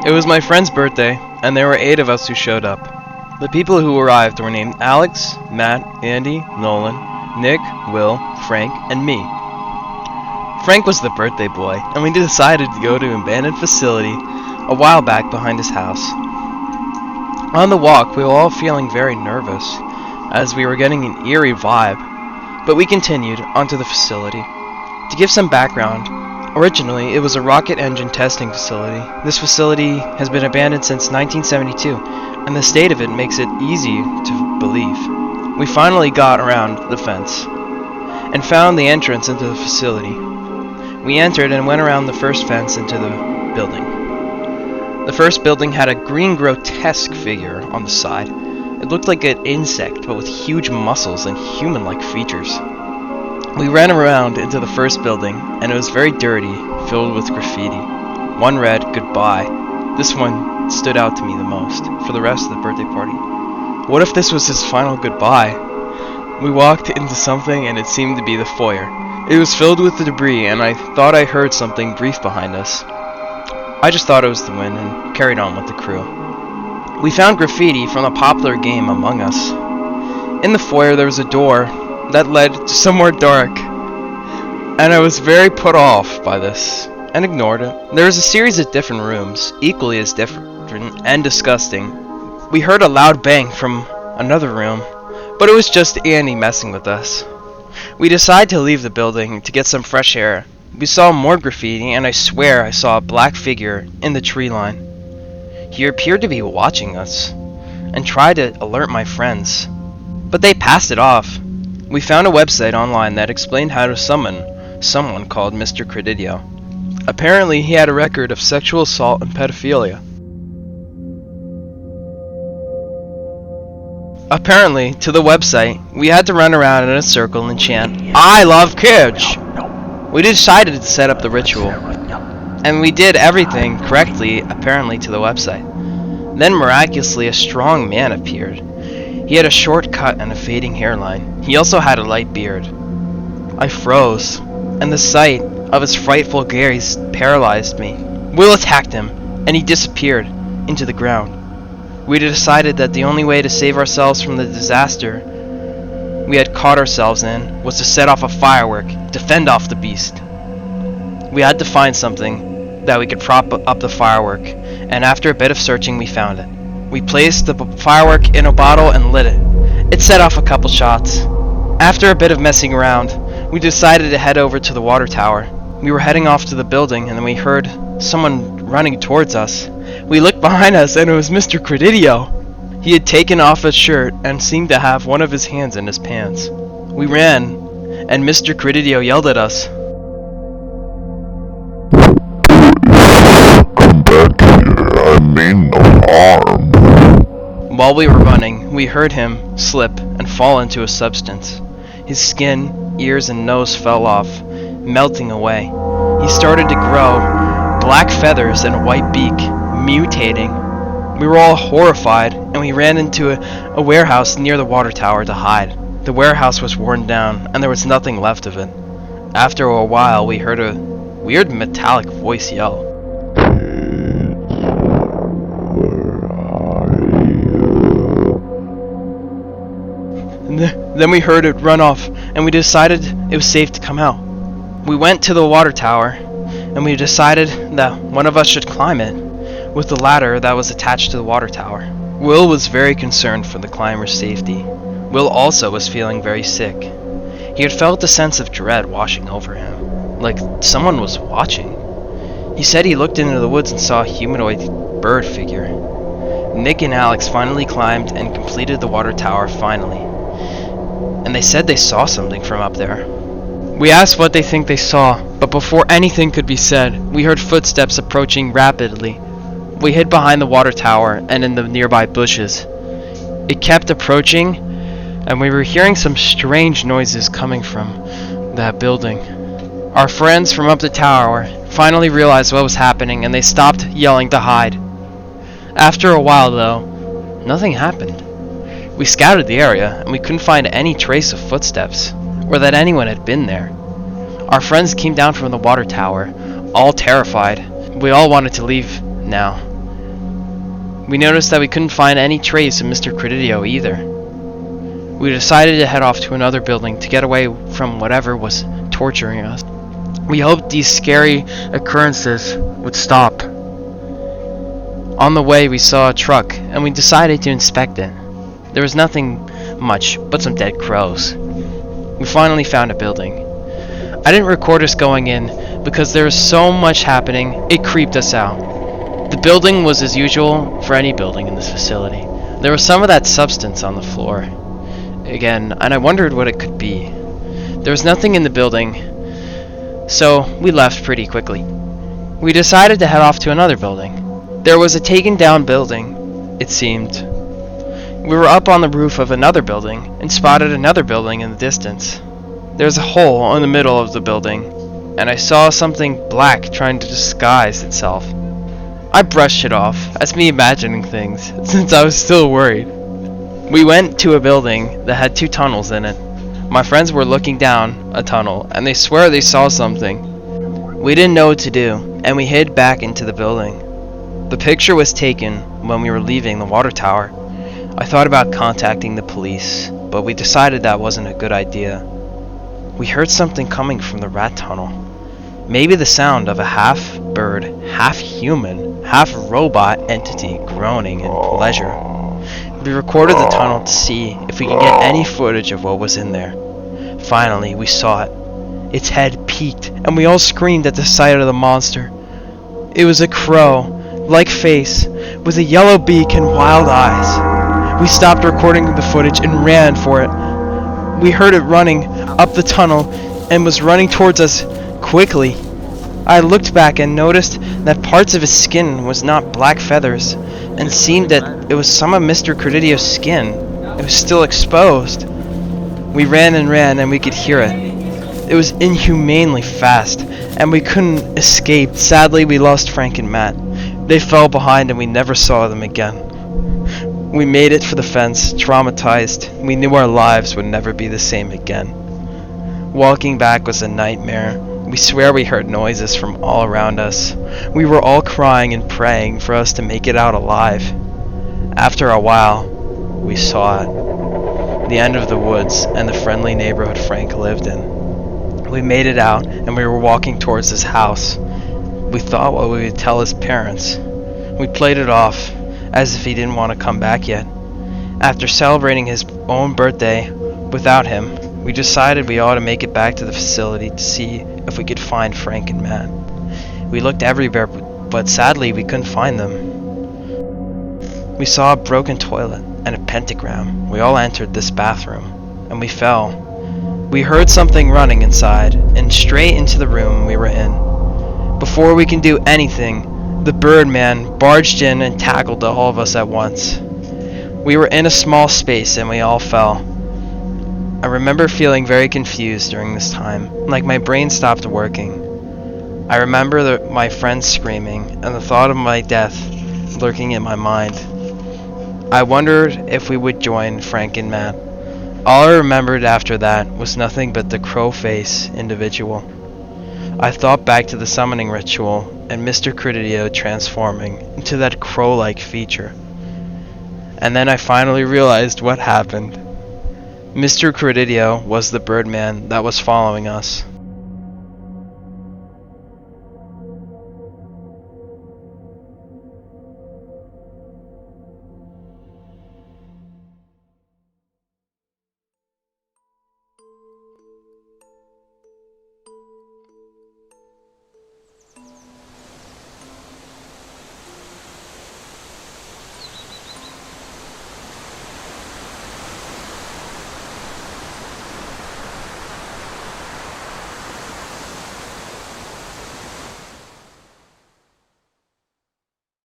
It was my friend's birthday, and there were 8 of us who showed up. The people who arrived were named Alex, Matt, Andy, Nolan, Nick, Will, Frank, and me. Frank was the birthday boy, and we decided to go to an abandoned facility a while back behind his house. On the walk, we were all feeling very nervous, as we were getting an eerie vibe, but we continued onto the facility. To give some background, originally it was a rocket engine testing facility. This facility has been abandoned since 1972, and the state of it makes it easy to believe. We finally got around the fence and found the entrance into the facility. We entered and went around the first fence into the building. The first building had a green grotesque figure on the side. It looked like an insect, but with huge muscles and human-like features. We ran around into the first building, and it was very dirty, filled with graffiti. One read, "Goodbye." This one stood out to me the most, for the rest of the birthday party. What if this was his final goodbye? We walked into something, and it seemed to be the foyer. It was filled with debris, and I thought I heard something brief behind us. I just thought it was the wind and carried on with the crew. We found graffiti from a popular game Among Us. In the foyer there was a door that led to somewhere dark, and I was very put off by this and ignored it. There was a series of different rooms, equally as different and disgusting. We heard a loud bang from another room, but it was just Andy messing with us. We decided to leave the building to get some fresh air. We saw more graffiti, and I swear I saw a black figure in the tree line. He appeared to be watching us, and tried to alert my friends, but they passed it off. We found a website online that explained how to summon someone called Mr. Credidio. Apparently he had a record of sexual assault and pedophilia. Apparently, to the website, we had to run around in a circle and chant, "I love kids!" We decided to set up the ritual, and we did everything correctly, apparently, to the website. Then miraculously a strong man appeared. He had a short cut and a fading hairline. He also had a light beard. I froze, and the sight of his frightful gaze paralyzed me. Will attacked him, and he disappeared into the ground. We decided that the only way to save ourselves from the disaster we had caught ourselves in was to set off a firework to fend off the beast. We had to find something that we could prop up the firework, and after a bit of searching we found it. We placed the firework in a bottle and lit it. It set off a couple shots. After a bit of messing around, we decided to head over to the water tower. We were heading off to the building, and then we heard someone running towards us. We looked behind us, and it was Mr. Credidio. He had taken off his shirt and seemed to have one of his hands in his pants. We ran, and Mr. Credidio yelled at us. Come back here, I mean no harm. While we were running, we heard him slip and fall into a substance. His skin, ears, and nose fell off, melting away. He started to grow black feathers and a white beak, mutating. We were all horrified, and we ran into a warehouse near the water tower to hide. The warehouse was worn down, and there was nothing left of it. After a while, we heard a weird metallic voice yell. Then we heard it run off, and we decided it was safe to come out. We went to the water tower, and we decided that one of us should climb it with the ladder that was attached to the water tower. Will was very concerned for the climber's safety. Will also was feeling very sick. He had felt a sense of dread washing over him, like someone was watching. He said he looked into the woods and saw a humanoid bird figure. Nick and Alex finally climbed and completed the water tower finally, and they said they saw something from up there. We asked what they think they saw, but before anything could be said, we heard footsteps approaching rapidly. We hid behind the water tower and in the nearby bushes. It kept approaching, and we were hearing some strange noises coming from that building. Our friends from up the tower finally realized what was happening, and they stopped yelling to hide. After a while, though, nothing happened. We scouted the area, and we couldn't find any trace of footsteps, or that anyone had been there. Our friends came down from the water tower, all terrified. We all wanted to leave now, We noticed that we couldn't find any trace of Mr. Credidio either. We decided to head off to another building to get away from whatever was torturing us. We hoped these scary occurrences would stop. On the way, we saw a truck, and we decided to inspect it. There was nothing much but some dead crows. We finally found a building. I didn't record us going in because there was so much happening, it creeped us out. The building was as usual for any building in this facility. There was some of that substance on the floor again, and I wondered what it could be. There was nothing in the building, so we left pretty quickly. We decided to head off to another building. There was a taken down building, it seemed. We were up on the roof of another building and spotted another building in the distance. There was a hole in the middle of the building, and I saw something black trying to disguise itself. I brushed it off as me imagining things, since I was still worried. We went to a building that had 2 tunnels in it. My friends were looking down a tunnel, and they swear they saw something. We didn't know what to do, and we hid back into the building. The picture was taken when we were leaving the water tower. I thought about contacting the police, but we decided that wasn't a good idea. We heard something coming from the rat tunnel. Maybe the sound of a half-bird, half-human, half-robot entity groaning in pleasure. We recorded the tunnel to see if we could get any footage of what was in there. Finally, we saw it. Its head peeked, and we all screamed at the sight of the monster. It was a crow-like face, with a yellow beak and wild eyes. We stopped recording the footage and ran for it. We heard it running up the tunnel and was running towards us quickly. I looked back and noticed that parts of his skin was not black feathers, and seemed that it was some of Mr. Credidio's skin. It was still exposed. We ran and we could hear it. It was inhumanely fast, and we couldn't escape. Sadly, we lost Frank and Matt. They fell behind and we never saw them again. We made it for the fence, traumatized. We knew our lives would never be the same again. Walking back was a nightmare. We swear we heard noises from all around us. We were all crying and praying for us to make it out alive. After a while, we saw it. The end of the woods and the friendly neighborhood Frank lived in. We made it out and we were walking towards his house. We thought what we would tell his parents. We played it off as if he didn't want to come back yet. After celebrating his own birthday without him, we decided we ought to make it back to the facility to see if we could find Frank and Matt. We looked everywhere, but sadly we couldn't find them. We saw a broken toilet and a pentagram. We all entered this bathroom, and we fell. We heard something running inside, and straight into the room we were in. Before we can do anything, the Birdman barged in and tackled all of us at once. We were in a small space and we all fell. I remember feeling very confused during this time, like my brain stopped working. I remember my friends screaming and the thought of my death lurking in my mind. I wondered if we would join Frank and Matt. All I remembered after that was nothing but the crow face individual. I thought back to the summoning ritual and Mr. Credidio transforming into that crow-like feature. And then I finally realized what happened. Mr. Credidio was the Birdman that was following us.